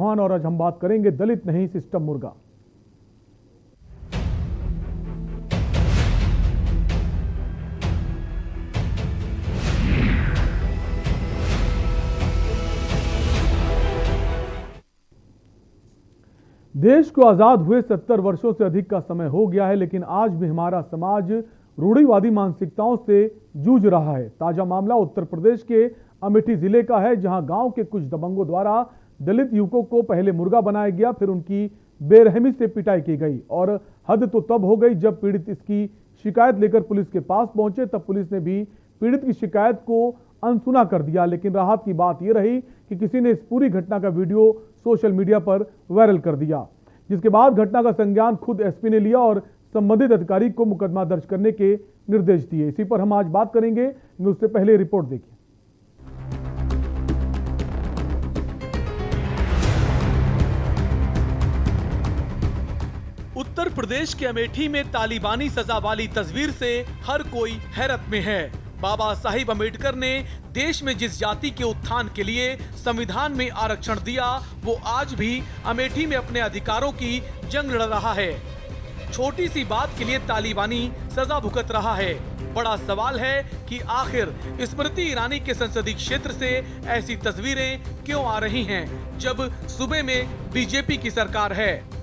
और आज हम बात करेंगे दलित नहीं सिस्टम मुर्गा। देश को आजाद हुए 70 वर्षों से अधिक का समय हो गया है, लेकिन आज भी हमारा समाज रूढ़िवादी मानसिकताओं से जूझ रहा है। ताजा मामला उत्तर प्रदेश के अमेठी जिले का है, जहां गांव के कुछ दबंगों द्वारा दलित युवकों को पहले मुर्गा बनाया गया, फिर उनकी बेरहमी से पिटाई की गई। और हद तो तब हो गई जब पीड़ित इसकी शिकायत लेकर पुलिस के पास पहुंचे, तब पुलिस ने भी पीड़ित की शिकायत को अनसुना कर दिया। लेकिन राहत की बात यह रही कि किसी ने इस पूरी घटना का वीडियो सोशल मीडिया पर वायरल कर दिया, जिसके बाद घटना का संज्ञान खुद एसपी ने लिया और संबंधित अधिकारी को मुकदमा दर्ज करने के निर्देश दिए। इसी पर हम आज बात करेंगे, उससे पहले रिपोर्ट देखिए। उत्तर प्रदेश के अमेठी में तालिबानी सजा वाली तस्वीर से हर कोई हैरत में है। बाबा साहिब अम्बेडकर ने देश में जिस जाति के उत्थान के लिए संविधान में आरक्षण दिया, वो आज भी अमेठी में अपने अधिकारों की जंग लड़ रहा है। छोटी सी बात के लिए तालिबानी सजा भुगत रहा है। बड़ा सवाल है कि आखिर स्मृति ईरानी के संसदीय क्षेत्र से ऐसी तस्वीरें क्यों आ रही हैं, जब सूबे में बीजेपी की सरकार है।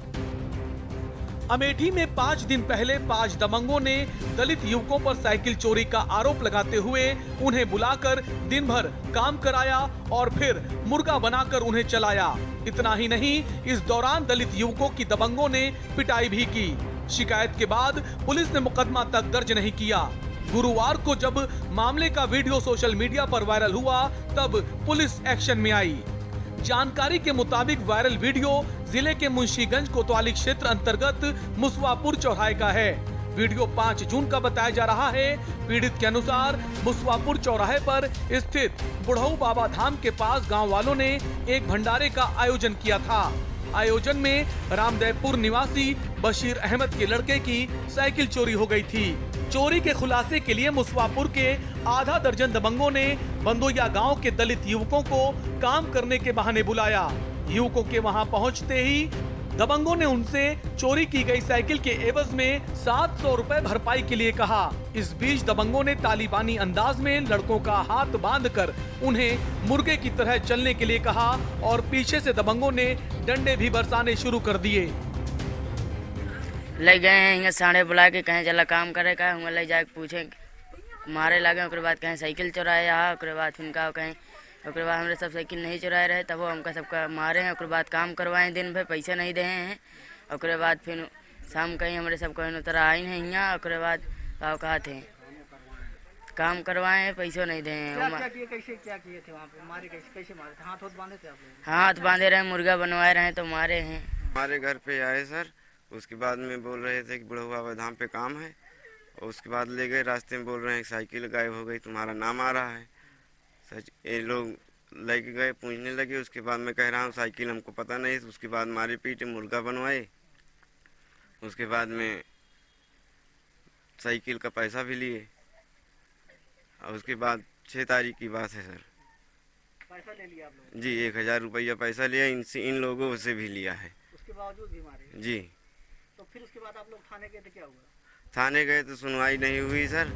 अमेठी में 5 दिन पहले 5 दबंगों ने दलित युवकों पर साइकिल चोरी का आरोप लगाते हुए उन्हें बुलाकर दिन भर काम कराया और फिर मुर्गा बनाकर उन्हें चलाया। इतना ही नहीं, इस दौरान दलित युवकों की दबंगों ने पिटाई भी की। शिकायत के बाद पुलिस ने मुकदमा तक दर्ज नहीं किया। गुरुवार को जब मामले का वीडियो सोशल मीडिया पर वायरल हुआ, तब पुलिस एक्शन में आई। जानकारी के मुताबिक वायरल वीडियो जिले के मुंशीगंज कोतवाली क्षेत्र अंतर्गत मुसवापुर चौराहे का है। वीडियो 5 जून का बताया जा रहा है। पीड़ित के अनुसार मुसवापुर चौराहे पर स्थित बुढ़ऊ बाबा धाम के पास गांव वालों ने एक भंडारे का आयोजन किया था। आयोजन में रामदेवपुर निवासी बशीर अहमद के लड़के की साइकिल चोरी हो गई थी। चोरी के खुलासे के लिए मुसवापुर के आधा दर्जन दबंगों ने बंदोया गांव के दलित युवकों को काम करने के बहाने बुलाया। युवकों के वहां पहुंचते ही दबंगों ने उनसे चोरी की गई साइकिल के एवज में 700 रुपए भरपाई के लिए कहा। इस बीच दबंगों ने तालिबानी अंदाज में लड़कों का हाथ बांधकर उन्हें मुर्गे की तरह चलने के लिए कहा और पीछे से दबंगों ने डंडे भी बरसाने शुरू कर दिए। ले गए हैं हिंगे साढ़े बुला के कहीं चला काम करे का हम ले जाके पूछे मारे लगे। ओकरे बाद कहीं साइकिल चुराए ओकरे बाद फिर कहीं ओकरे बाद हमारे सब साइकिल नहीं चुराए रहे, तब वो हमका सबका मारे हैं। ओकरे बाद काम करवाए दिन भर पैसे नहीं दे हैं। ओकरे बाद फिर शाम कहीं हमारे सब कहीं उतर आई हैं यहाँ। ओकरे बाद कहा थे काम करवाए हैं, पैसे नहीं दे हैं। क्या किए थे वहाँ पे? मारे कैसे मारे थे? हाथ बांधे थे आप लोग? हाथ बांधे रहे, मुर्गा बनवाए रहे तो मारे हैं। हमारे घर पे आए सर, उसके बाद में बोल रहे थे कि बुढ़ऊ बाबा धाम पे काम है, और उसके बाद ले गए। रास्ते में बोल रहे हैं साइकिल गायब हो गई, तुम्हारा नाम आ रहा है। सच ये लोग लेके गए, पूछने लगे। उसके बाद मैं कह रहा हूँ साइकिल हमको पता नहीं। उसके बाद मारे पीटे, मुर्गा बनवाए। उसके बाद में साइकिल का पैसा भी लिए, और उसके बाद 6 तारीख की बात है सर। पैसा ले लिया आप लोग? जी 1000 रुपया पैसा लिया, इन लोगों से भी लिया है। उसके बावजूद भी मारे? जी। तो फिर उसके बाद आप लोग थाने गए तो क्या हुआ? थाने गए तो सुनवाई नहीं हुई सर।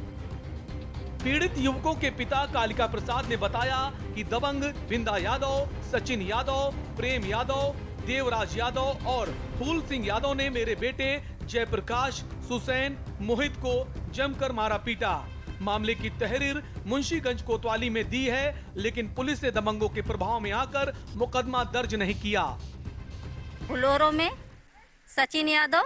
पीड़ित युवकों के पिता कालिका प्रसाद ने बताया कि दबंग बिंदा यादव, सचिन यादव, प्रेम यादव, देवराज यादव और फूल सिंह यादव ने मेरे बेटे जयप्रकाश, सुसैन, मोहित को जमकर मारा पीटा। मामले की तहरीर मुंशीगंज कोतवाली में दी है, लेकिन पुलिस ने दबंगों के प्रभाव में आकर मुकदमा दर्ज नहीं किया। फुलोरो में सचिन यादव,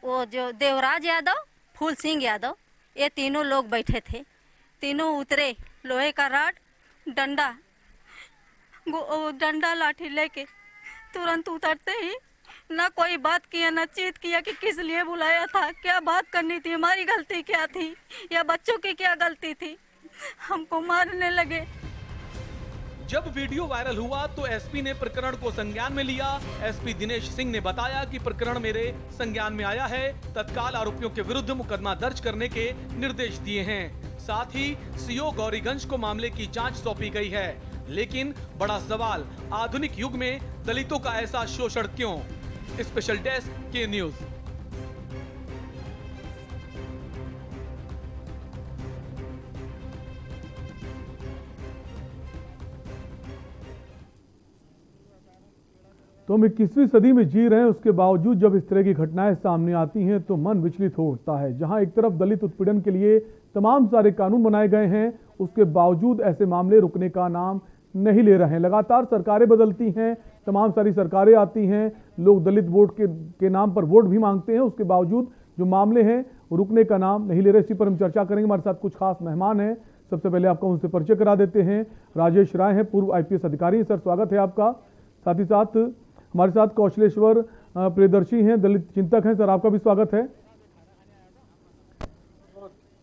वो जो देवराज यादव, फूल सिंह यादव, ये तीनों लोग बैठे थे। तीनों उतरे, लोहे का रॉड, डंडा लाठी लेके तुरंत उतरते ही ना कोई बात किया, ना चीत किया कि किस लिए बुलाया था, क्या बात करनी थी, हमारी गलती क्या थी या बच्चों की क्या गलती थी। हमको मारने लगे। जब वीडियो वायरल हुआ तो एसपी ने प्रकरण को संज्ञान में लिया। एसपी दिनेश सिंह ने बताया कि प्रकरण मेरे संज्ञान में आया है, तत्काल आरोपियों के विरुद्ध मुकदमा दर्ज करने के निर्देश दिए हैं। साथ ही सीओ गौरीगंज को मामले की जांच सौंपी गई है। लेकिन बड़ा सवाल, आधुनिक युग में दलितों का ऐसा शोषण क्यों? स्पेशल डेस्क के न्यूज। तो हम 21वीं सदी में जी रहे हैं, उसके बावजूद जब इस तरह की घटनाएं सामने आती हैं तो मन विचलित हो उठता है। जहां एक तरफ दलित उत्पीड़न के लिए तमाम सारे कानून बनाए गए हैं, उसके बावजूद ऐसे मामले रुकने का नाम नहीं ले रहे हैं। लगातार सरकारें बदलती हैं, तमाम सारी सरकारें आती हैं, लोग दलित वोट के नाम पर वोट भी मांगते हैं, उसके बावजूद जो मामले हैं रुकने का नाम नहीं ले रहे। इसी पर हम चर्चा करेंगे। हमारे साथ कुछ खास मेहमान हैं। सबसे पहले आपका उनसे परिचय करा देते हैं। राजेश राय हैं, पूर्व IPS अधिकारी। सर, स्वागत है आपका। साथ ही साथ हमारे साथ कौशलेश्वर प्रियदर्शी हैं, दलित चिंतक हैं। सर, आपका भी स्वागत है।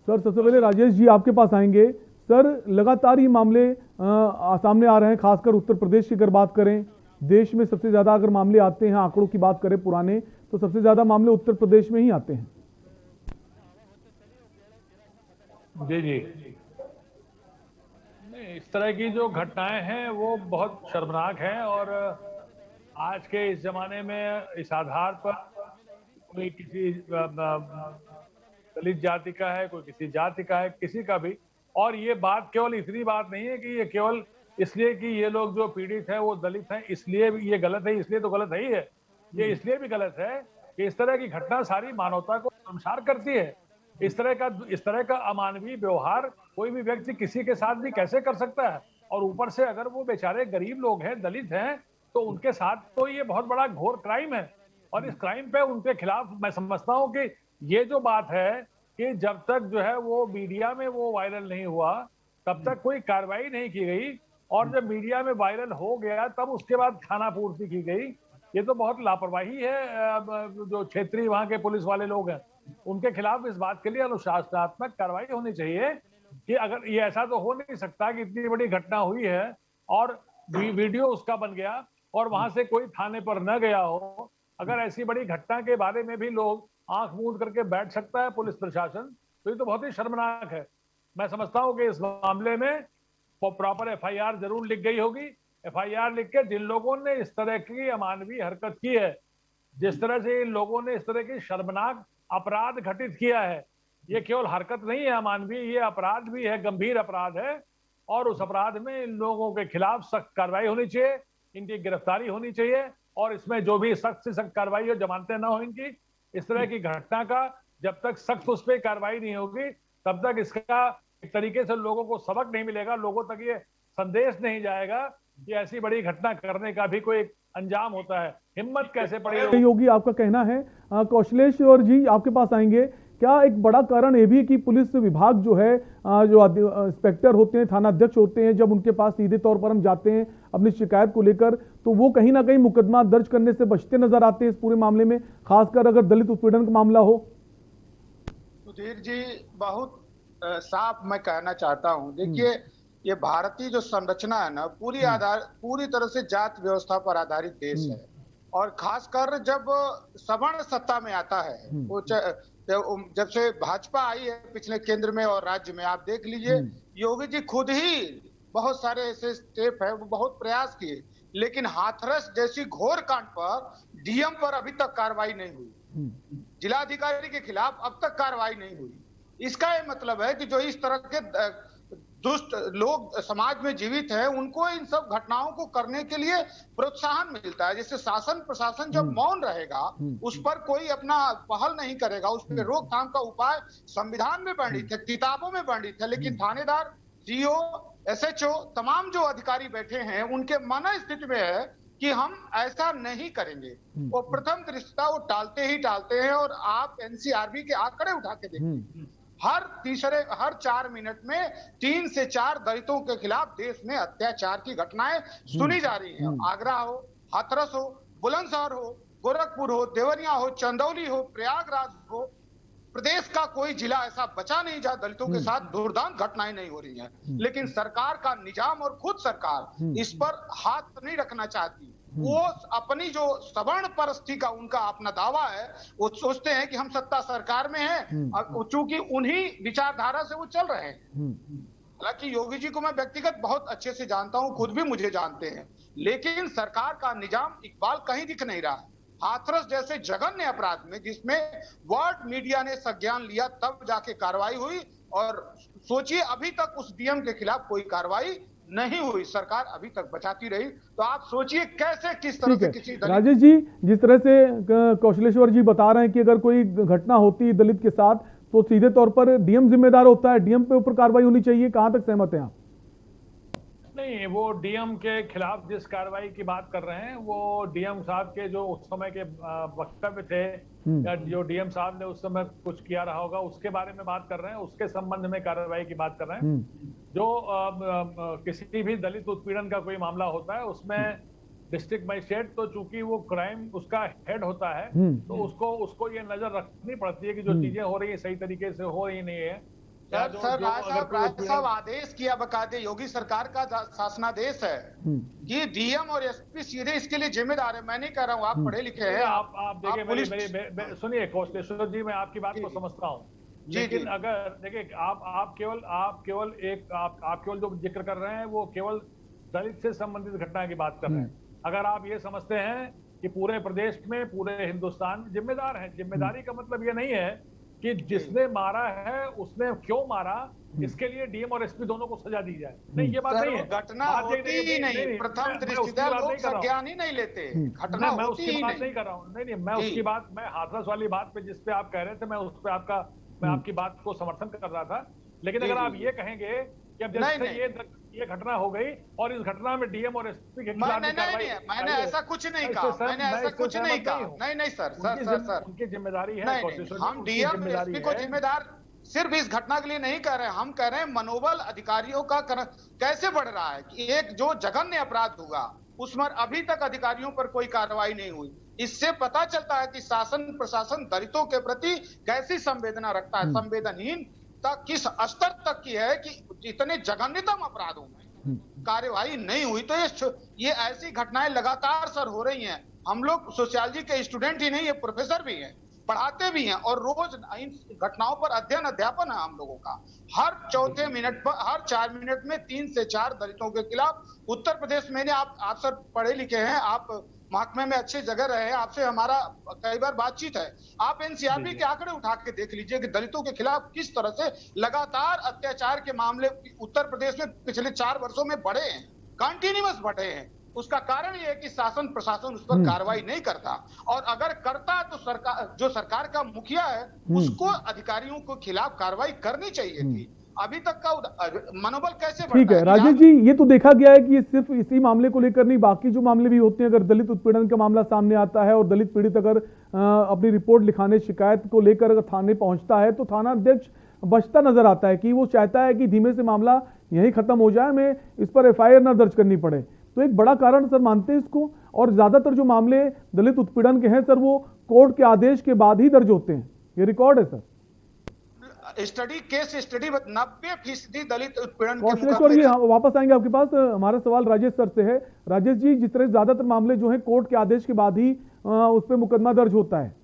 सर, सबसे पहले राजेश जी आपके पास आएंगे। सर, लगातार ये मामले सामने आ रहे हैं, खासकर उत्तर प्रदेश की अगर बात करें, देश में सबसे ज्यादा अगर मामले आते हैं, आंकड़ों की बात करें पुराने, तो सबसे ज्यादा मामले उत्तर प्रदेश में ही आते हैं। जी जी, नहीं, इस तरह की जो घटनाएं हैं वो बहुत शर्मनाक हैं। और आज के इस जमाने में इस आधार पर कोई किसी दलित जाति का है, कोई किसी जाति का है, किसी का भी, और ये बात केवल इतनी बात नहीं है कि ये केवल इसलिए कि ये लोग जो पीड़ित हैं वो दलित हैं इसलिए ये गलत है, इसलिए तो गलत है ही है। ये इसलिए भी गलत है कि इस तरह की घटना सारी मानवता को शर्मसार करती है। इस तरह का अमानवीय व्यवहार कोई भी व्यक्ति किसी के साथ भी कैसे कर सकता है? और ऊपर से अगर वो बेचारे गरीब लोग हैं, दलित हैं, तो उनके साथ तो ये बहुत बड़ा घोर क्राइम है। और इस क्राइम पे उनके खिलाफ मैं समझता हूँ कि ये जो बात है कि जब तक जो है वो मीडिया में वो वायरल नहीं हुआ तब तक कोई कार्रवाई नहीं की गई, और जब मीडिया में वायरल हो गया तब उसके बाद खानापूर्ति की गई। ये तो बहुत लापरवाही है। जो क्षेत्रीय वहाँ के पुलिस वाले लोग हैं उनके खिलाफ इस बात के लिए अनुशासनात्मक कार्रवाई होनी चाहिए कि अगर ये ऐसा तो हो नहीं सकता कि इतनी बड़ी घटना हुई है और वीडियो उसका बन गया और वहां से कोई थाने पर न गया हो। अगर ऐसी बड़ी घटना के बारे में भी लोग आंख मूंद करके बैठ सकता है पुलिस प्रशासन, तो ये तो बहुत ही शर्मनाक है। मैं समझता हूँ कि इस मामले में प्रॉपर FIR जरूर लिख गई होगी। FIR लिख के जिन लोगों ने इस तरह की अमानवीय हरकत की है, जिस तरह से इन लोगों ने इस तरह की शर्मनाक अपराध घटित किया है, ये केवल हरकत नहीं है अमानवीय, ये अपराध भी है, गंभीर अपराध है। और उस अपराध में इन लोगों के खिलाफ सख्त कार्रवाई होनी चाहिए, इनकी गिरफ्तारी होनी चाहिए, और इसमें जो भी सख्त से सख्त कार्रवाई हो, जमानतें न हो इनकी। इस तरह की घटना का जब तक सख्त उस पर कार्रवाई नहीं होगी तब तक इसका एक तरीके से लोगों को सबक नहीं मिलेगा, लोगों तक ये संदेश नहीं जाएगा कि ऐसी बड़ी घटना करने का भी कोई अंजाम होता है। हिम्मत कैसे पड़ेगी योगी, आपका कहना है। कौशलेश्वर जी आपके पास आएंगे। क्या एक बड़ा कारण ये भी है कि पुलिस विभाग जो है, जो इंस्पेक्टर होते हैं, थाना अध्यक्ष होते हैं, जब उनके पास सीधे तौर पर हम जाते हैं अपनी शिकायत को लेकर, तो वो कहीं ना कहीं मुकदमा दर्ज करने से बचते नजर आते हैं इस पूरे मामले में, खासकर अगर दलित उत्पीड़न का मामला हो? सुधीर जी, बहुत साफ मैं कहना चाहता हूं। देखिए, ये भारतीय जो संरचना है ना, पूरी तरह से जात व्यवस्था पर आधारित देश है। और खासकर जब सवर्ण सत्ता में आता है, वो जब से भाजपा आई है पिछले केंद्र में और राज्य में, आप देख लीजिए, योगी जी खुद ही बहुत सारे ऐसे स्टेप है, वो बहुत प्रयास किए, लेकिन हाथरस जैसी घोर कांड पर DM पर अभी तक कार्रवाई नहीं हुई, जिलाधिकारी के खिलाफ अब तक कार्रवाई नहीं हुई। इसका ये मतलब है कि जो इस तरह के दुष्ट लोग समाज में जीवित हैं, उनको इन सब घटनाओं को करने के लिए प्रोत्साहन मिलता है। जैसे शासन प्रशासन जब मौन रहेगा, उस पर कोई अपना पहल नहीं करेगा, उस पर रोकथाम का उपाय संविधान में वर्णित है, किताबों में वर्णित है, लेकिन थानेदार, CO, SHO, तमाम जो अधिकारी बैठे हैं, उनके मन स्थिति में है कि हम ऐसा नहीं करेंगे। वो प्रथम दृष्टया वो टालते ही टालते हैं। और आप NCRB के आंकड़े उठा के देखिए, हर 4 मिनट में 3 से 4 दलितों के खिलाफ देश में अत्याचार की घटनाएं सुनी जा रही हैं। आगरा हो, हाथरस हो, बुलंदशहर हो, गोरखपुर हो, देवरिया हो, चंदौली हो, प्रयागराज हो, प्रदेश का कोई जिला ऐसा बचा नहीं जहां दलितों के साथ दुर्दांत घटनाएं नहीं हो रही हैं। लेकिन सरकार का निजाम और खुद सरकार इस पर हाथ नहीं रखना चाहती। वो अपनी जो सवर्ण परस्ती का उनका अपना दावा है, वो सोचते हैं कि हम सत्ता सरकार में हैं, चूंकि उन्हीं विचारधारा से वो चल रहे हैं। हालांकि योगी जी को मैं व्यक्तिगत बहुत अच्छे से जानता हूं, खुद भी मुझे जानते हैं, लेकिन सरकार का निजाम इकबाल कहीं दिख नहीं रहा है। हाथरस जैसे जघन्य अपराध में जिसमें वर्ल्ड मीडिया ने संज्ञान लिया तब जाके कार्रवाई हुई, और सोचिए अभी तक उस डीएम के खिलाफ कोई कार्रवाई नहीं हुई, सरकार अभी तक बचाती रही। तो आप सोचिए कैसे किस तरह ठीक से है किसी राजेश जी, जिस तरह से कौशलेश्वर जी बता रहे हैं कि अगर कोई घटना होती है दलित के साथ तो सीधे तौर पर डीएम जिम्मेदार होता है, डीएम पे ऊपर कार्रवाई होनी चाहिए, कहां तक सहमत हैं आप? नहीं, वो डीएम के खिलाफ जिस कार्रवाई की बात कर रहे हैं वो डीएम साहब के जो उस समय के वक्तव्य थे या जो डीएम साहब ने उस समय कुछ किया रहा होगा उसके बारे में बात कर रहे हैं, उसके संबंध में कार्रवाई की बात कर रहे हैं। जो किसी भी दलित उत्पीड़न का कोई मामला होता है उसमें डिस्ट्रिक्ट मजिस्ट्रेट तो चूंकि वो क्राइम उसका हेड होता है तो उसको ये नजर रखनी पड़ती है कि जो चीजें हो रही है सही तरीके से हो रही नहीं है। सर राय साहब आदेश किया बकायदे, योगी सरकार का शासनादेश है कि डीएम और एसपी सीधे इसके लिए जिम्मेदार है। मैं नहीं कह रहा हूँ, आप पढ़े लिखे हैं, आप देखिए सुनिए कौशलेश्वर जी, मैं आपकी बात को समझता हूँ, लेकिन अगर देखिए आप केवल जो जिक्र कर रहे हैं वो केवल दलित से संबंधित घटना की बात कर रहे हैं। अगर आप ये समझते हैं कि पूरे प्रदेश में पूरे हिंदुस्तान जिम्मेदार है, जिम्मेदारी का मतलब ये नहीं है कि जिसने मारा है उसने क्यों मारा इसके लिए डीएम और एसपी दोनों को सजा दी जाए, नहीं ये बात नहीं है। घटना होती ही नहीं, प्रथम दृष्टया लोग संज्ञान ही नहीं लेते, घटना मैं होती उसकी ही बात नहीं नहीं कर रहा हूँ, नहीं मैं उसकी बात, मैं हाथरस वाली बात पे जिस पे आप कह रहे थे मैं उस पे मैं आपकी बात को समर्थन कर रहा था। लेकिन अगर आप ये कहेंगे कि अब जैसे ये घटना हो गई और इस घटना में डीएम और एसपी के खिलाफ मैंने ऐसा कुछ नहीं कहा, मैंने ऐसा कुछ नहीं कहा, नहीं सर उनकी जिम्मेदारी है, हम डीएम एसपी को जिम्मेदार सिर्फ इस घटना के लिए नहीं कह रहे हैं, हम कह रहे हैं मनोबल अधिकारियों का कैसे बढ़ रहा है कि एक जो जघन्य अपराध हुआ उसमें अभी तक अधिकारियों पर कोई कार्रवाई नहीं हुई। इससे पता चलता है कि शासन प्रशासन दलितों के प्रति कैसी संवेदना रखता है, संवेदनहीन तक किस स्तर तक की है कि इतने जघन्यतम अपराधों में कार्यवाही नहीं हुई। तो ये ऐसी घटनाएं लगातार सर हो रही हैं। हम लोग सोशियोलॉजी के स्टूडेंट ही नहीं, ये प्रोफेसर भी हैं, पढ़ाते भी हैं, और रोज इन घटनाओं पर अध्ययन अध्यापन है हम लोगों का। हर चौथे मिनट पर, हर 4 मिनट में 3 से 4 दलितों के खिलाफ उत्तर प्रदेश में, आप सर पढ़े लिखे हैं, आप महकमे में अच्छी जगह रहे, आपसे हमारा कई बार बातचीत है, आप एनसीआरबी के आंकड़े उठा के देख लीजिए कि दलितों के खिलाफ किस तरह से लगातार अत्याचार के मामले उत्तर प्रदेश में पिछले 4 वर्षों में बढ़े हैं, कंटिन्यूअस बढ़े हैं। उसका कारण यह है कि शासन प्रशासन उस पर कार्रवाई नहीं करता, और अगर करता तो सरकार का मुखिया है उसको अधिकारियों के खिलाफ कार्रवाई करनी चाहिए थी। अभी तक का मनोबल कैसे बढ़ता है? ठीक है राजेश जी, ये तो देखा गया है कि ये सिर्फ इसी मामले को लेकर नहीं, बाकी जो मामले भी होते हैं, अगर दलित उत्पीड़न का मामला सामने आता है और दलित पीड़ित अगर अपनी रिपोर्ट लिखाने, शिकायत को लेकर अगर थाने पहुंचता है तो थाना अध्यक्ष बचता नजर आता है कि वो चाहता है कि धीमे से मामला यही खत्म हो जाए, हमें इस पर एफआईआर न दर्ज करनी पड़े। तो एक बड़ा कारण सर मानते हैं इसको, और ज्यादातर जो मामले दलित उत्पीड़न के हैं सर वो कोर्ट के आदेश के बाद ही दर्ज होते हैं, ये रिकॉर्ड है सर। केस स्टडी 90% दलित उत्पीड़न कौशलेश्वर जी वापस आएंगे आपके पास। हमारा सवाल राजेश सर से है। राजेश जी, जिस तरह ज्यादातर मामले जो है कोर्ट के आदेश के बाद ही उस पर मुकदमा दर्ज होता है,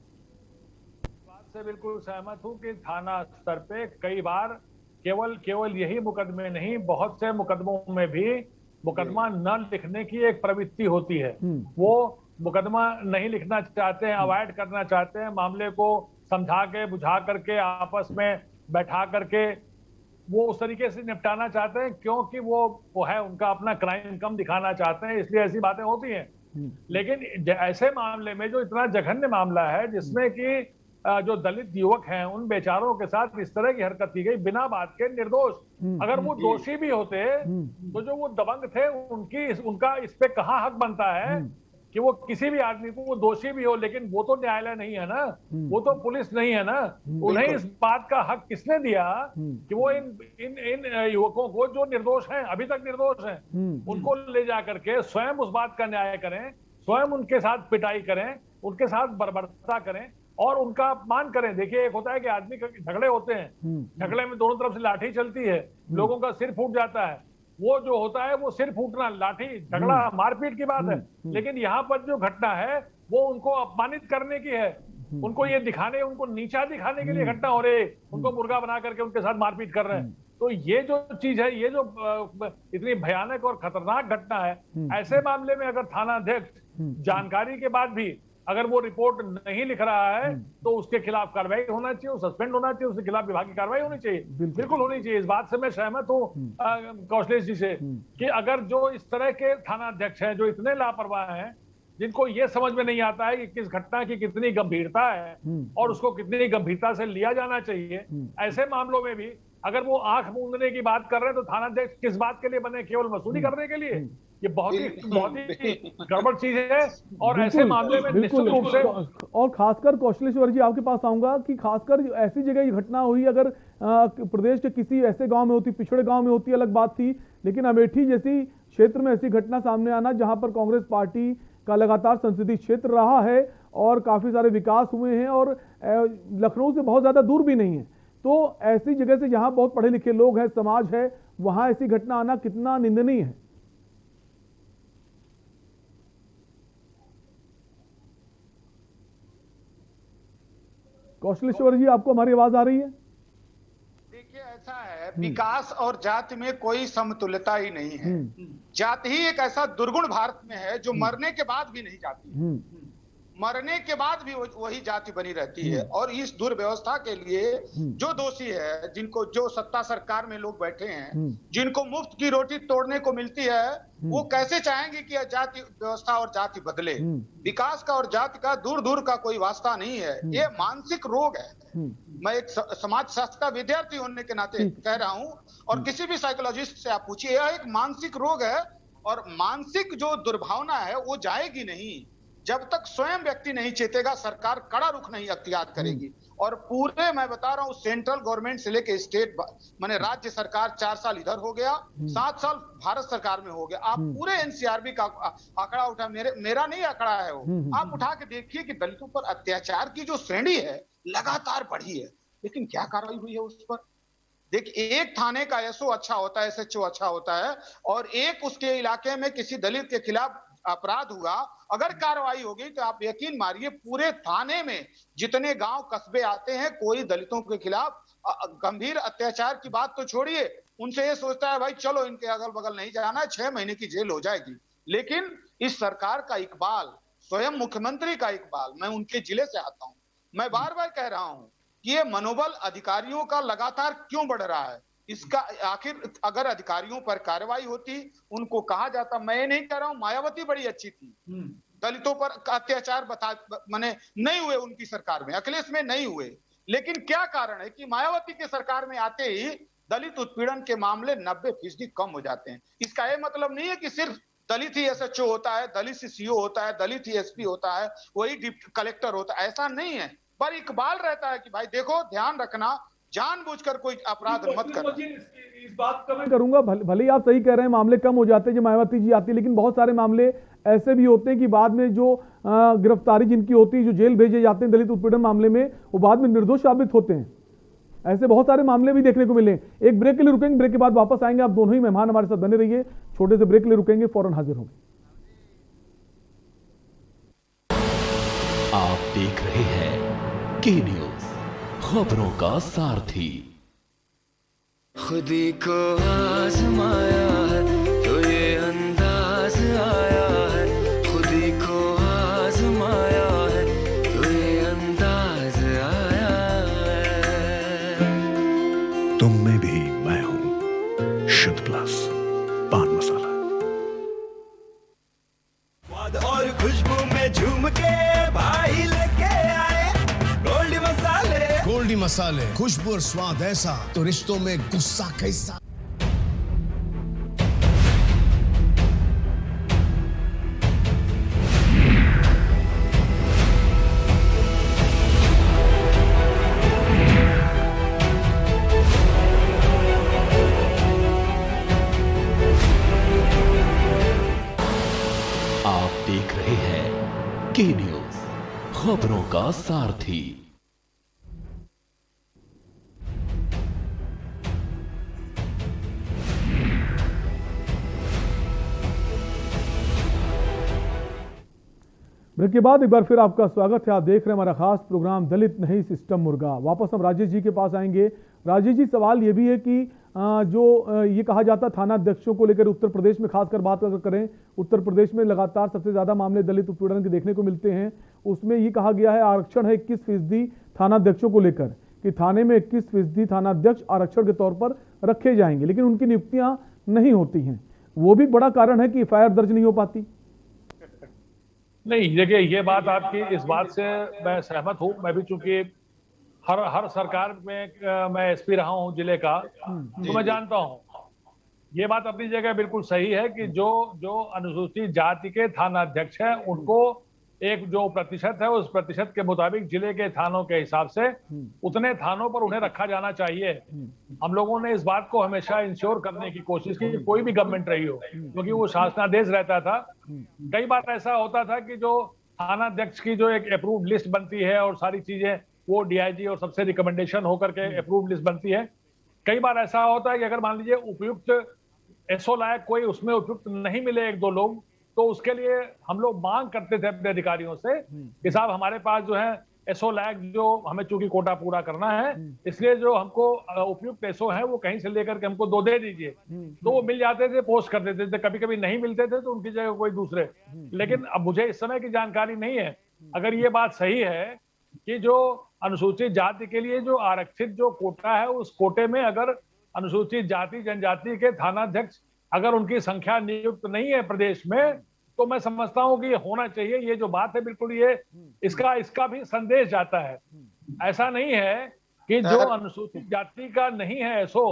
बात से बिल्कुल सहमत हूं कि थाना स्तर पे कई बार केवल यही मुकदमे नहीं, बहुत से मुकदमों में भी मुकदमा न लिखने की एक प्रवृत्ति होती है। वो मुकदमा नहीं लिखना चाहते हैं, अवॉइड करना चाहते हैं, मामले को समझा के बुझा करके आपस में बैठा करके वो उस तरीके से निपटाना चाहते हैं, क्योंकि वो है उनका अपना क्राइम कम दिखाना चाहते हैं, इसलिए ऐसी बातें होती हैं। लेकिन ऐसे मामले में जो इतना जघन्य मामला है जिसमें कि जो दलित युवक हैं उन बेचारों के साथ इस तरह की हरकत की गई बिना बात के, निर्दोष, अगर वो दोषी भी होते तो जो वो दबंग थे उनका इस पे कहाँ हक बनता है कि वो किसी भी आदमी को, वो दोषी भी हो, लेकिन वो तो न्यायालय नहीं है ना, वो तो पुलिस नहीं है ना, उन्हें इस बात का हक किसने दिया कि वो इन युवकों को जो निर्दोष हैं, अभी तक निर्दोष हैं, उनको ले जा करके स्वयं उस बात का न्याय करें, स्वयं उनके साथ पिटाई करें, उनके साथ बर्बरता करें और उनका अपमान करें। देखिए, एक होता है कि आदमी झगड़े होते हैं, झगड़े में दोनों तरफ से लाठी चलती है, लोगों का सिर फूट जाता है, वो जो होता है वो सिर फूटना, लाठी झगड़ा मारपीट की बात है। लेकिन यहाँ पर जो घटना है वो उनको अपमानित करने की है, उनको ये दिखाने, उनको नीचा दिखाने के लिए घटना हो रही है, उनको मुर्गा बना करके उनके साथ मारपीट कर रहे हैं। तो ये जो चीज है, ये जो इतनी भयानक और खतरनाक घटना है, ऐसे मामले में अगर थाना अध्यक्ष जानकारी के बाद भी अगर वो रिपोर्ट नहीं लिख रहा है तो उसके खिलाफ कार्रवाई होना चाहिए, वो सस्पेंड होना चाहिए, उसके खिलाफ विभागीय कार्रवाई होनी चाहिए, बिल्कुल होनी चाहिए। इस बात से मैं सहमत हूँ कौशलेश जी से कि अगर जो इस तरह के थाना अध्यक्ष हैं जो इतने लापरवाह हैं, जिनको ये समझ में नहीं आता है कि किस घटना की कितनी गंभीरता है और उसको कितनी गंभीरता से लिया जाना चाहिए, ऐसे मामलों में भी अगर वो आंख मूंदने की बात कर रहे हैं तो थाना अध्यक्ष किस बात के लिए बने? केवल वसूली करने के लिए? ये बहुत ही गड़बड़ चीज है। और ऐसे मामले में निश्चित रूप से, और खासकर कौशलेश्वर जी आपके पास आऊंगा कि खासकर ऐसी जगह ये घटना हुई, अगर प्रदेश के किसी ऐसे गांव में होती, पिछड़े गांव में होती, अलग बात थी, लेकिन अमेठी जैसी क्षेत्र में ऐसी घटना सामने आना जहां पर कांग्रेस पार्टी का लगातार संसदीय क्षेत्र रहा है और काफी सारे विकास हुए हैं और लखनऊ से बहुत ज्यादा दूर भी नहीं है, तो ऐसी जगह से जहां बहुत पढ़े लिखे लोग हैं, समाज है, वहां ऐसी घटना आना कितना निंदनीय है? कौशलेश्वर जी, आपको हमारी आवाज आ रही है? देखिए, ऐसा है, विकास और जाति में कोई समतुल्यता ही नहीं है। जाति ही एक ऐसा दुर्गुण भारत में है जो मरने के बाद भी नहीं जाती, मरने के बाद भी वही जाति बनी रहती है। और इस दुर्व्यवस्था के लिए जो दोषी है, जिनको जो सत्ता सरकार में लोग बैठे हैं, जिनको मुफ्त की रोटी तोड़ने को मिलती है, वो कैसे चाहेंगे कि जाति व्यवस्था और जाति बदले? विकास का और जाति का दूर दूर का कोई वास्ता नहीं है, ये मानसिक रोग है। मैं एक समाज शास्त्र का विद्यार्थी होने के नाते कह रहा हूं, और किसी भी साइकोलॉजिस्ट से आप पूछिए, यह एक मानसिक रोग है। और मानसिक जो दुर्भावना है वो जाएगी नहीं जब तक स्वयं व्यक्ति नहीं चेतेगा, सरकार कड़ा रुख नहीं अख्तियार करेगी। और पूरे, मैं बता रहा हूँ, सेंट्रल गवर्नमेंट से लेके स्टेट, माने राज्य सरकार 4 साल इधर हो गया, 7 साल भारत सरकार में हो गया। आप पूरे एनसीआरबी का आंकड़ा उठा, मेरा नहीं आंकड़ा है वो, आप उठा के देखिए कि दलितों पर अत्याचार की जो श्रेणी है लगातार बढ़ी है, लेकिन क्या कार्रवाई हुई है उस पर? देखिए, एक थाने का एसओ अच्छा होता है, एसएचओ अच्छा होता है, और एक उसके इलाके में किसी दलित के खिलाफ अपराध हुआ, अगर कार्रवाई होगी तो आप यकीन मारिए पूरे थाने में जितने गांव कस्बे आते हैं, कोई दलितों के खिलाफ गंभीर अत्याचार की बात तो छोड़िए, उनसे ये सोचता है भाई चलो इनके अगल बगल नहीं जाना, 6 महीने की जेल हो जाएगी। लेकिन इस सरकार का इकबाल, स्वयं मुख्यमंत्री का इकबाल, मैं उनके जिले से आता हूं, मैं बार बार कह रहा हूं कि ये मनोबल अधिकारियों का लगातार क्यों बढ़ रहा है? इसका आखिर अगर अधिकारियों पर कार्रवाई होती, उनको कहा जाता, मैं नहीं कह रहा हूं मायावती बड़ी अच्छी थी, दलितों पर अत्याचार माने नहीं हुए उनकी सरकार में, अखिलेश में नहीं हुए, लेकिन क्या कारण है कि मायावती के सरकार में आते ही दलित उत्पीड़न के मामले 90% कम हो जाते हैं। इसका यह मतलब नहीं है कि सिर्फ दलित ही एसएचओ होता है, दलित ही सीओ होता है, दलित ही एसपी होता है, वही डिप्टी कलेक्टर होता है, ऐसा नहीं है। पर इकबाल रहता है कि भाई देखो, ध्यान रखना, जानबूझकर कोई अपराध मत करना। इस बात का मैं करूंगा, भले ही आप सही कह रहे हैं, मामले कम हो जाते हैं जब मायावती जी आती है, लेकिन बहुत सारे मामले ऐसे भी होते हैं कि बाद में जो गिरफ्तारी जिनकी होती है, जो जेल भेजे जाते हैं दलित उत्पीड़न मामले में, वो बाद में निर्दोष साबित होते हैं। ऐसे बहुत सारे मामले भी देखने को मिले। एक ब्रेक के लिए रुकेंगे, ब्रेक के बाद वापस आएंगे। आप दोनों ही मेहमान हमारे साथ बने रहिए, छोटे से ब्रेक के लिए रुकेंगे, फौरन हाजिर होंगे। आप देख रहे हैं के न्यूज, खबरों का सारथी। खुदी को आजमाया है तो ये अंदाज आया है, खुदी को आजमाया है तो ये अंदाज आया है। तुम में भी मैं हूं, शुद्ध प्लस पान मसाला। स्वाद और खुशबू में झूम के भाई लेके आए गोल्डी मसाले। गोल्डी मसाले, खुशबू और स्वाद ऐसा तो रिश्तों में गुस्सा कैसा। आप देख रहे हैं के न्यूज, खबरों का सारथी। ब्रेक के बाद एक बार फिर आपका स्वागत है। आप देख रहे हैं हमारा खास प्रोग्राम दलित नहीं सिस्टम मुर्गा। वापस हम राजेश जी के पास आएंगे। राजेश जी, सवाल ये भी है कि जो ये कहा जाता थाना अध्यक्षों को लेकर उत्तर प्रदेश में खासकर बात अगर करें, उत्तर प्रदेश में लगातार सबसे ज्यादा मामले दलित उत्पीड़न के देखने को मिलते हैं। उसमें ये कहा गया है आरक्षण है 21% थाना अध्यक्षों को लेकर कि थाने में 21% थाना अध्यक्ष आरक्षण के तौर पर रखे जाएंगे, लेकिन उनकी नियुक्तियां नहीं होती हैं। वो भी बड़ा कारण है कि एफआईआर दर्ज नहीं हो पाती। नहीं, देखिए ये बात आपकी, इस बात से मैं सहमत हूँ। मैं भी चूंकि हर सरकार में मैं एसपी रहा हूँ जिले का, तो मैं जानता हूँ ये बात अपनी जगह बिल्कुल सही है कि जो अनुसूचित जाति के थाना अध्यक्ष हैं उनको एक जो प्रतिशत है उस प्रतिशत के मुताबिक जिले के थानों के हिसाब से उतने थानों पर उन्हें रखा जाना चाहिए। हम लोगों ने इस बात को हमेशा इंश्योर करने की कोशिश की, कोई भी गवर्नमेंट रही हो, क्योंकि वो शासनादेश रहता था। कई बार ऐसा होता था कि जो थाना अध्यक्ष की जो एक अप्रूव्ड लिस्ट बनती है और सारी चीजें वो डीआईजी और सबसे रिकमेंडेशन होकर के अप्रूव्ड लिस्ट बनती है। कई बार ऐसा होता है कि अगर मान लीजिए उपयुक्त एसओ लायक कोई उसमें उपयुक्त नहीं मिले एक दो लोग, तो उसके लिए हम लोग मांग करते थे अपने अधिकारियों से कि साहब हमारे पास जो है एसओ लायक जो हमें चूंकि कोटा पूरा करना है, इसलिए जो हमको उपयुक्त एसओ है वो कहीं से लेकर के हमको 2 दे दीजिए। तो वो मिल जाते थे, पोस्ट कर देते थे। कभी कभी नहीं मिलते थे तो उनकी जगह कोई दूसरे। लेकिन अब मुझे इस समय की जानकारी नहीं है। अगर ये बात सही है कि जो अनुसूचित जाति के लिए जो आरक्षित जो कोटा है, उस कोटे में अगर अनुसूचित जाति जनजाति के थानाध्यक्ष अगर उनकी संख्या नियुक्त नहीं है प्रदेश में, तो मैं समझता हूं कि ये होना चाहिए। ये जो बात है बिल्कुल ये इसका भी संदेश जाता है। ऐसा नहीं है कि जो अनुसूचित जाति का नहीं है एसओ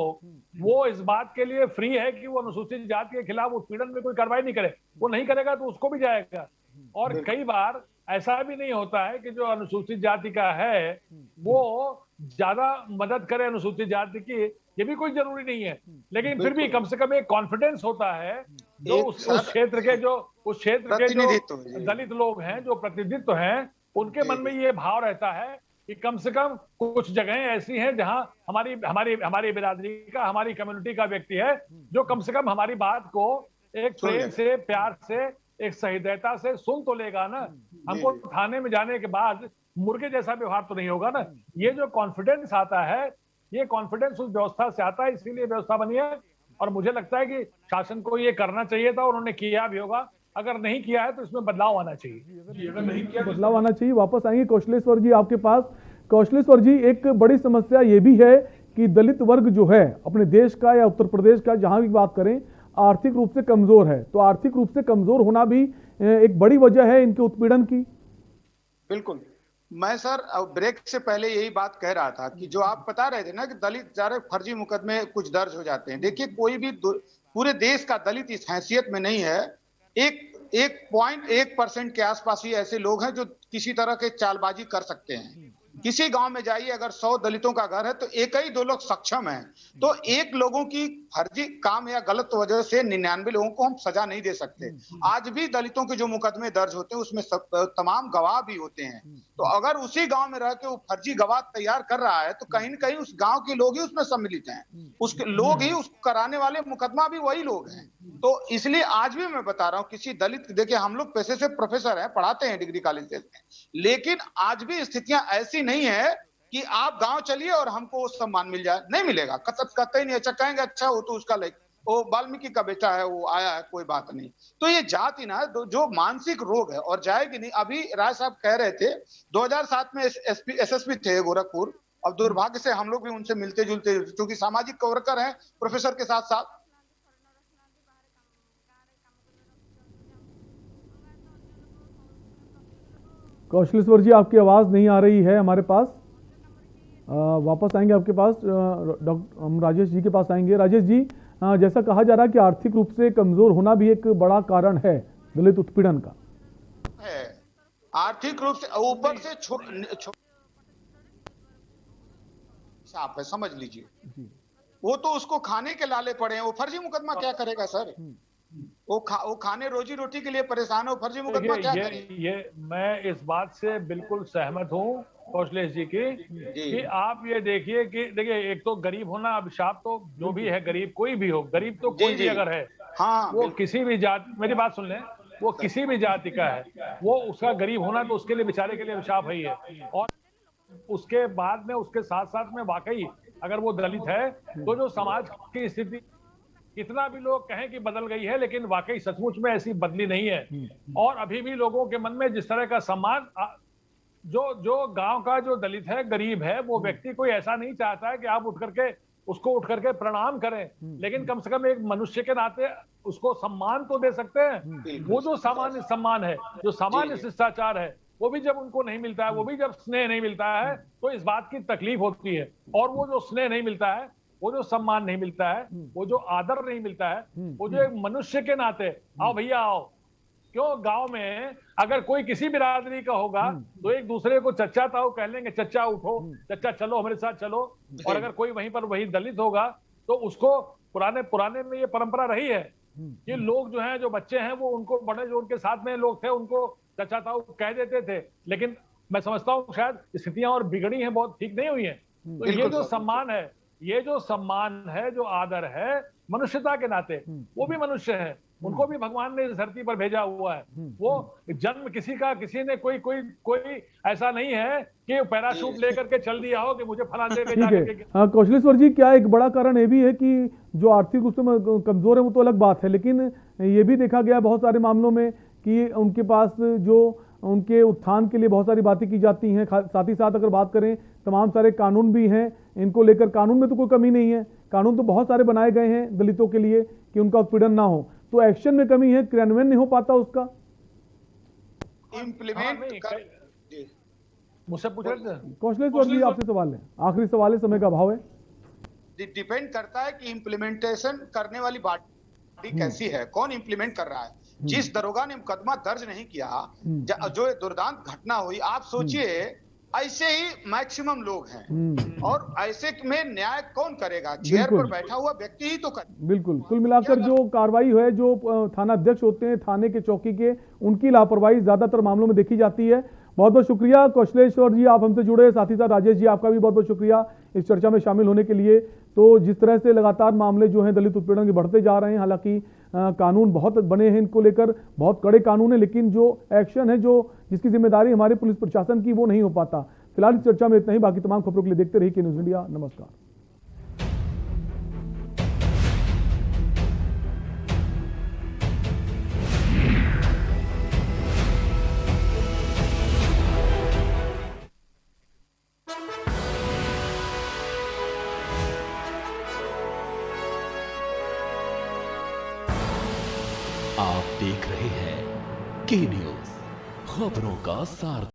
वो इस बात के लिए फ्री है कि वो अनुसूचित जाति के खिलाफ उत्पीड़न में कोई कार्रवाई नहीं करे। वो नहीं करेगा तो उसको भी जाएगा। और कई बार ऐसा भी नहीं होता है कि जो अनुसूचित जाति का है वो ज्यादा मदद करे अनुसूचित जाति की, ये भी कोई जरूरी नहीं है। लेकिन फिर भी कम से कम एक कॉन्फिडेंस होता है जो उस क्षेत्र के जो दलित लोग हैं, जो प्रतिनिधित्व हैं, उनके मन में ये भाव रहता है कि कम से कम कुछ जगहें ऐसी हैं जहां हमारी बिरादरी का, हमारी कम्युनिटी का व्यक्ति है जो कम से कम हमारी बात को एक प्रेम से, प्यार से, एक सहृदयता से सुन तो लेगा ना। हमको थाने में जाने के बाद मुर्गे जैसा व्यवहार तो नहीं होगा ना। ये जो कॉन्फिडेंस आता है, ये कॉन्फिडेंस उस व्यवस्था से आता है, इसीलिए व्यवस्था बनी है। और मुझे लगता है कि शासन को ये करना चाहिए था, उन्होंने किया भी होगा। अगर नहीं किया है तो इसमें बदलाव आना चाहिए। अगर नहीं किया बदलाव आना चाहिए। वापस आएंगे कौशलेश्वर जी आपके पास। कौशलेश्वर जी, एक बड़ी समस्या ये भी है कि दलित वर्ग जो है अपने देश का या उत्तर प्रदेश का, जहां भी बात करें, आर्थिक रूप से कमजोर है। तो आर्थिक रूप से कमजोर होना भी एक बड़ी वजह है इनके उत्पीड़न की। बिल्कुल। मैं सर ब्रेक से पहले यही बात कह रहा था कि जो आप बता रहे थे ना कि दलित जारे फर्जी मुकदमे कुछ दर्ज हो जाते हैं। देखिए, कोई भी पूरे देश का दलित इस हैसियत में नहीं है। 1.1% के आसपास ही ऐसे लोग हैं जो किसी तरह के चालबाजी कर सकते हैं। किसी गांव में जाइए, अगर 100 दलितों का घर है तो एक ही 2 लोग सक्षम हैं। तो एक लोगों की फर्जी काम या गलत वजह से 99 लोगों को हम सजा नहीं दे सकते। आज भी दलितों के जो मुकदमे दर्ज होते हैं उसमें तमाम गवाह भी होते हैं। तो अगर उसी गांव में रह के वो फर्जी गवाह तैयार कर रहा है तो कहीं न कहीं उस गांव के लोग ही उसमें सम्मिलित हैं, उसके लोग ही उसको कराने वाले मुकदमा भी वही लोग हैं। तो इसलिए आज भी मैं बता रहा हूँ, किसी दलित, देखिए हम लोग पैसे से प्रोफेसर हैं, पढ़ाते हैं डिग्री कॉलेज में, लेकिन आज भी स्थितियां ऐसी नहीं है कि आप गांव चलिए और हमको सम्मान मिल जाए। नहीं मिलेगा, कतई नहीं। अच्छा कहेंगे अच्छा वो तो उसका वो वाल्मीकि का बेटा है, वो आया है, कोई बात नहीं। तो ये जाति ना जो मानसिक रोग है और जाएगी नहीं। अभी राय साहब कह रहे थे 2007 में एसएसपी थे गोरखपुर, और दुर्भाग्य से हम लोग भी उनसे मिलते जुलते, क्योंकि सामाजिक वर्कर हैं प्रोफेसर के साथ साथ। कौशलेश्वर जी, आपकी आवाज नहीं आ रही है हमारे पास। वापस आएंगे आपके पास। हम राजेश जी के पास आएंगे। राजेश जी, जैसा कहा जा रहा है कि आर्थिक रूप से कमजोर होना भी एक बड़ा कारण है दलित उत्पीड़न का। आर्थिक रूप से ऊपर से आप है, समझ लीजिए। वो तो उसको खाने के लाले पड़े हैं। वो फर्जी मुकदमा क्या करेगा सर? वो खाने रोजी रोटी के लिए परेशान हो, फर्जी मुकदमा क्या करेगा? ये मैं इस बात से बिल्कुल सहमत हूँ कौशलेश जी की कि आप ये देखिए कि देखिए, एक तो गरीब होना अभिशाप, तो जो भी है गरीब, कोई भी हो, गरीब तो कोई भी अगर है, हाँ, वो किसी भी जाति, मेरी बात सुन लें, वो किसी भी जाति का है, वो उसका गरीब होना तो उसके लिए बेचारे के लिए अभिशाप है ही है। और उसके बाद में उसके साथ साथ में वाकई अगर वो दलित है तो जो समाज की स्थिति कितना भी लोग कहें कि बदल गई है, लेकिन वाकई सचमुच में ऐसी बदली नहीं है। और अभी भी लोगों के मन में जिस तरह का सम्मान, जो गांव का जो दलित है, गरीब है, वो व्यक्ति कोई ऐसा नहीं चाहता है कि आप उठ करके प्रणाम करें, लेकिन कम से कम एक मनुष्य के नाते उसको सम्मान तो दे सकते हैं। वो जो सामान्य सम्मान है, जो सामान्य शिष्टाचार है, वो भी जब उनको नहीं मिलता है, वो भी जब स्नेह नहीं मिलता है, तो इस बात की तकलीफ होती है। और वो जो स्नेह नहीं मिलता है, वो जो सम्मान नहीं मिलता है, वो जो आदर नहीं मिलता है, वो जो एक मनुष्य के नाते आओ भैया आओ, क्यों गांव में अगर कोई किसी बिरादरी का होगा तो एक दूसरे को चच्चा ताऊ कह लेंगे, चच्चा उठो, चच्चा चलो हमारे साथ चलो। और अगर कोई वहीं पर वही दलित होगा तो उसको पुराने में ये परंपरा रही है कि लोग जो हैं, जो बच्चे हैं, वो उनको बड़े जो उनके साथ में लोग थे उनको चच्चा ताऊ कह देते थे। लेकिन मैं समझता हूँ शायद स्थितियां और बिगड़ी हैं, बहुत ठीक नहीं हुई हैं। तो ये जो सम्मान है, ये जो सम्मान है, जो आदर है मनुष्यता के नाते, वो भी मनुष्य है, उनको भी भगवान ने इस धरती पर भेजा हुआ है। वो जन्म किसी ने कोई ऐसा नहीं है कि पैराशूट लेकर के चल दिया हो कि मुझे फला दे के जाकर के। हाँ कौशलेश्वर जी, क्या एक बड़ा कारण ये भी है कि जो आर्थिक रूप से कमजोर है वो तो अलग बात है, लेकिन ये भी देखा गया बहुत सारे मामलों में कि उनके पास जो उनके उत्थान के लिए बहुत सारी बातें की जाती हैं। साथ ही साथ अगर बात करें, तमाम सारे कानून भी हैं इनको लेकर, कानून में तो कोई कमी नहीं है, कानून तो बहुत सारे बनाए गए हैं दलितों के लिए कि उनका उत्पीड़न ना हो, तो एक्शन में कमी है, क्रियान्वयन नहीं हो पाता उसका। मुझसे पूछ रहे थे कौशलेश्वर जी, आपसे सवाल है, आखिरी सवाल है, समय का अभाव है। डिपेंड करता है कि इम्प्लीमेंटेशन करने वाली बॉडी कैसी है, कौन इम्प्लीमेंट कर रहा है। जिस दरोगा ने मुकदमा दर्ज नहीं किया, जो दुर्दांत घटना हुई, आप सोचिए ऐसे ही मैक्सिमम लोग हैं और ऐसे में न्याय कौन करेगा? चेयर पर बैठा हुआ व्यक्ति ही तो करे। बिल्कुल, कुल मिलाकर जो कार्रवाई है, जो थाना अध्यक्ष होते हैं, थाने के चौकी के, उनकी लापरवाही ज्यादातर मामलों में देखी जाती है। बहुत बहुत शुक्रिया कौशलेश्वर जी, आप हमसे जुड़े, साथ ही साथ राजेश जी, आपका भी बहुत बहुत शुक्रिया इस चर्चा में शामिल होने के लिए। तो जिस तरह से लगातार मामले जो हैं दलित उत्पीड़न के बढ़ते जा रहे हैं, हालांकि कानून बहुत बने हैं इनको लेकर, बहुत कड़े कानून है, लेकिन जो एक्शन है, जो जिसकी जिम्मेदारी हमारे पुलिस प्रशासन की, वो नहीं हो पाता। फिलहाल इस चर्चा में इतना ही, बाकी तमाम खबरों के लिए देखते रहिए के न्यूज़ इंडिया। नमस्कार। आप देख रहे हैं के न्यूज़, खबरों का सार।